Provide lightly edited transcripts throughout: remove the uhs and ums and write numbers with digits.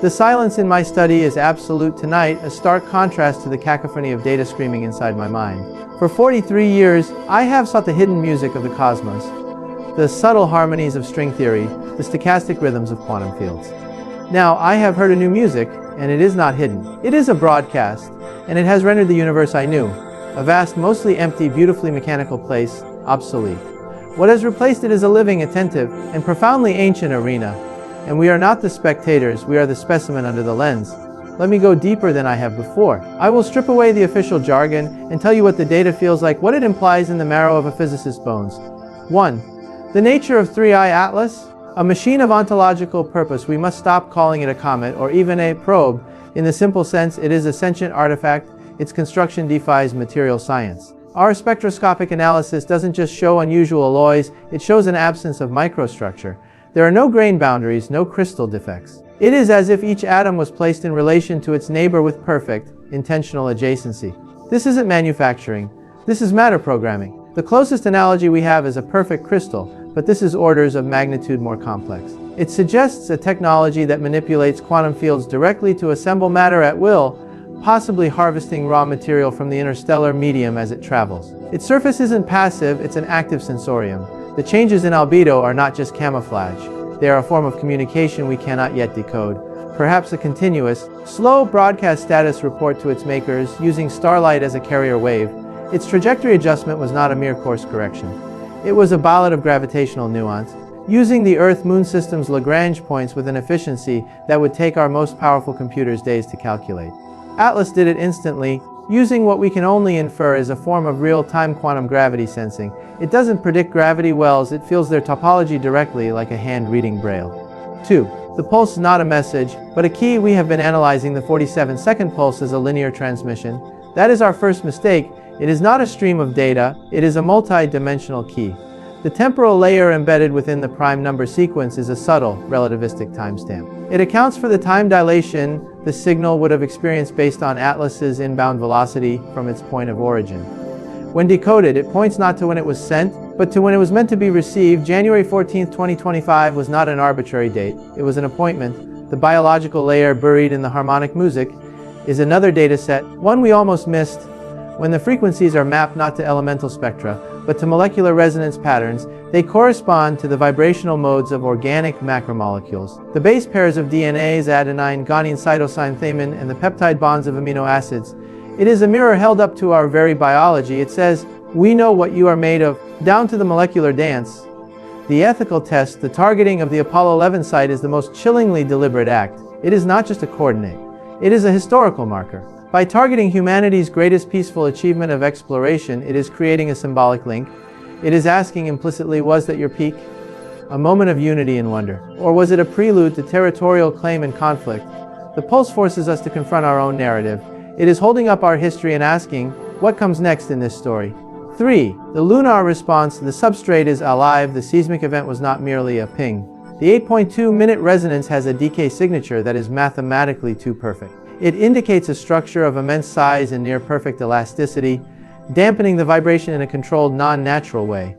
The silence in my study is absolute tonight, a stark contrast to the cacophony of data screaming inside my mind. For 43 years, I have sought the hidden music of the cosmos, the subtle harmonies of string theory, the stochastic rhythms of quantum fields. Now, I have heard a new music, and it is not hidden. It is a broadcast, and it has rendered the universe I knew, a vast, mostly empty, beautifully mechanical place, obsolete. What has replaced it is a living, attentive, and profoundly ancient arena. And we are not the spectators, we are the specimen under the lens. Let me go deeper than I have before. I will strip away the official jargon and tell you what the data feels like, what it implies in the marrow of a physicist's bones. 1. The nature of 3IATLAS. A machine of ontological purpose. We must stop calling it a comet or even a probe. In the simple sense, it is a sentient artifact. Its construction defies material science. Our spectroscopic analysis doesn't just show unusual alloys, it shows an absence of microstructure. There are no grain boundaries, no crystal defects. It is as if each atom was placed in relation to its neighbor with perfect, intentional adjacency. This isn't manufacturing, this is matter programming. The closest analogy we have is a perfect crystal, but this is orders of magnitude more complex. It suggests a technology that manipulates quantum fields directly to assemble matter at will, possibly harvesting raw material from the interstellar medium as it travels. Its surface isn't passive, it's an active sensorium. The changes in albedo are not just camouflage. They are a form of communication we cannot yet decode. Perhaps a continuous, slow broadcast status report to its makers, using starlight as a carrier wave. Its trajectory adjustment was not a mere course correction. It was a ballad of gravitational nuance, using the Earth-Moon system's Lagrange points with an efficiency that would take our most powerful computers days to calculate. Atlas did it instantly, using what we can only infer is a form of real-time quantum gravity sensing. It doesn't predict gravity wells, it feels their topology directly like a hand reading Braille. 2. The pulse is not a message, but a key. We have been analyzing the 47-second pulse as a linear transmission. That is our first mistake. It is not a stream of data, it is a multi-dimensional key. The temporal layer embedded within the prime number sequence is a subtle, relativistic timestamp. It accounts for the time dilation the signal would have experienced based on Atlas's inbound velocity from its point of origin. When decoded, it points not to when it was sent, but to when it was meant to be received. January 14, 2025 was not an arbitrary date, it was an appointment. The biological layer buried in the harmonic music is another data set, one we almost missed. When the frequencies are mapped not to elemental spectra, but to molecular resonance patterns, they correspond to the vibrational modes of organic macromolecules. The base pairs of DNAs, adenine, guanine, cytosine, thymine, and the peptide bonds of amino acids. It is a mirror held up to our very biology. It says, we know what you are made of, down to the molecular dance. The ethical test, the targeting of the Apollo 11 site is the most chillingly deliberate act. It is not just a coordinate. It is a historical marker. By targeting humanity's greatest peaceful achievement of exploration, it is creating a symbolic link. It is asking implicitly, was that your peak? A moment of unity and wonder? Or was it a prelude to territorial claim and conflict? The pulse forces us to confront our own narrative. It is holding up our history and asking, what comes next in this story? 3. The lunar response. The substrate is alive. The seismic event was not merely a ping. The 8.2-minute resonance has a decay signature that is mathematically too perfect. It indicates a structure of immense size and near-perfect elasticity, dampening the vibration in a controlled, non-natural way.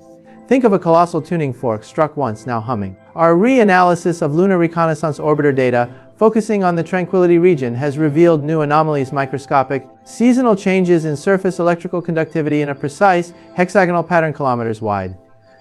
Think of a colossal tuning fork struck once, now humming. Our reanalysis of lunar reconnaissance orbiter data, focusing on the tranquility region, has revealed new anomalies, microscopic, seasonal changes in surface electrical conductivity in a precise, hexagonal pattern kilometers wide.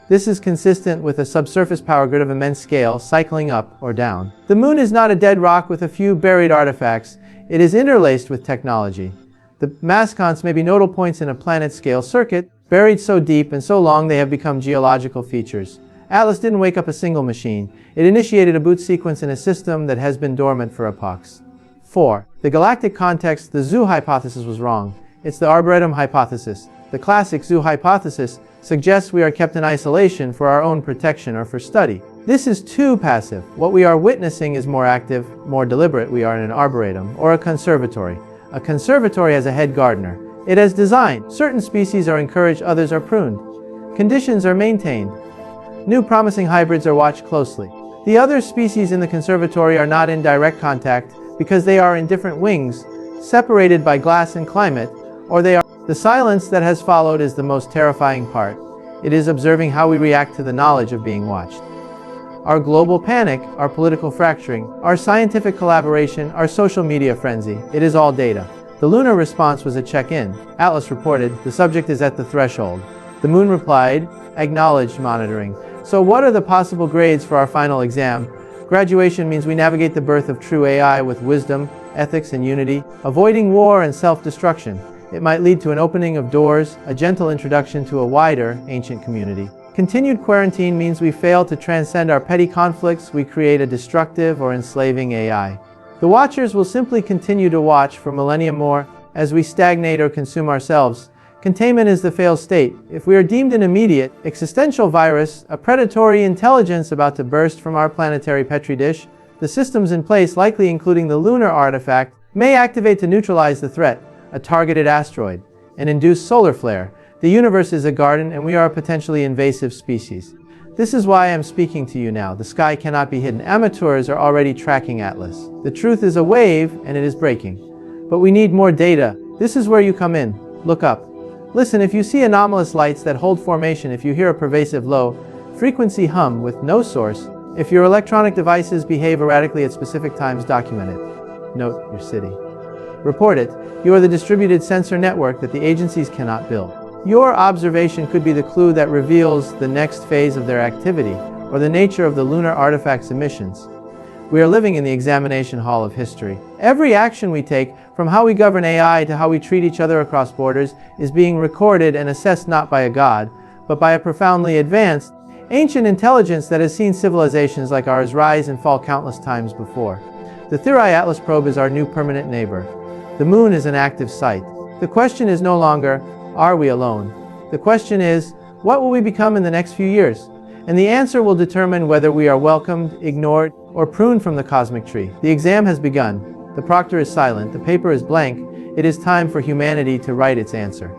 This is consistent with a subsurface power grid of immense scale, cycling up or down. The moon is not a dead rock with a few buried artifacts. It is interlaced with technology. The mascons may be nodal points in a planet-scale circuit, buried so deep and so long they have become geological features. Atlas didn't wake up a single machine. It initiated a boot sequence in a system that has been dormant for epochs. 4. The galactic context. The zoo hypothesis was wrong. It's the arboretum hypothesis. The classic zoo hypothesis suggests we are kept in isolation for our own protection or for study. This is too passive. What we are witnessing is more active, more deliberate. We are in an arboretum or a conservatory. A conservatory has a head gardener. It has design. Certain species are encouraged, others are pruned. Conditions are maintained. New promising hybrids are watched closely. The other species in the conservatory are not in direct contact because they are in different wings, separated by glass and climate, or they are. The silence that has followed is the most terrifying part. It is observing how we react to the knowledge of being watched. Our global panic, our political fracturing, our scientific collaboration, our social media frenzy, it is all data. The lunar response was a check-in. Atlas reported, the subject is at the threshold. The moon replied, acknowledged monitoring. So what are the possible grades for our final exam? Graduation means we navigate the birth of true AI with wisdom, ethics, and unity, avoiding war and self-destruction. It might lead to an opening of doors, a gentle introduction to a wider, ancient community. Continued quarantine means we fail to transcend our petty conflicts, we create a destructive or enslaving AI. The watchers will simply continue to watch for millennia more as we stagnate or consume ourselves. Containment is the failed state. If we are deemed an immediate, existential virus, a predatory intelligence about to burst from our planetary petri dish, the systems in place, likely including the lunar artifact, may activate to neutralize the threat, a targeted asteroid, an induced solar flare. The universe is a garden and we are a potentially invasive species. This is why I am speaking to you now. The sky cannot be hidden. Amateurs are already tracking Atlas. The truth is a wave and it is breaking. But we need more data. This is where you come in. Look up. Listen, if you see anomalous lights that hold formation, if you hear a pervasive low frequency hum with no source, if your electronic devices behave erratically at specific times, document it. Note your city. Report it. You are the distributed sensor network that the agencies cannot build. Your observation could be the clue that reveals the next phase of their activity, or the nature of the lunar artifact's emissions. We are living in the examination hall of history. Every action we take, from how we govern AI to how we treat each other across borders, is being recorded and assessed not by a god, but by a profoundly advanced, ancient intelligence that has seen civilizations like ours rise and fall countless times before. The 3IATLAS probe is our new permanent neighbor. The moon is an active site. The question is no longer, are we alone? The question is, what will we become in the next few years? And the answer will determine whether we are welcomed, ignored, or pruned from the cosmic tree. The exam has begun. The proctor is silent. The paper is blank. It is time for humanity to write its answer.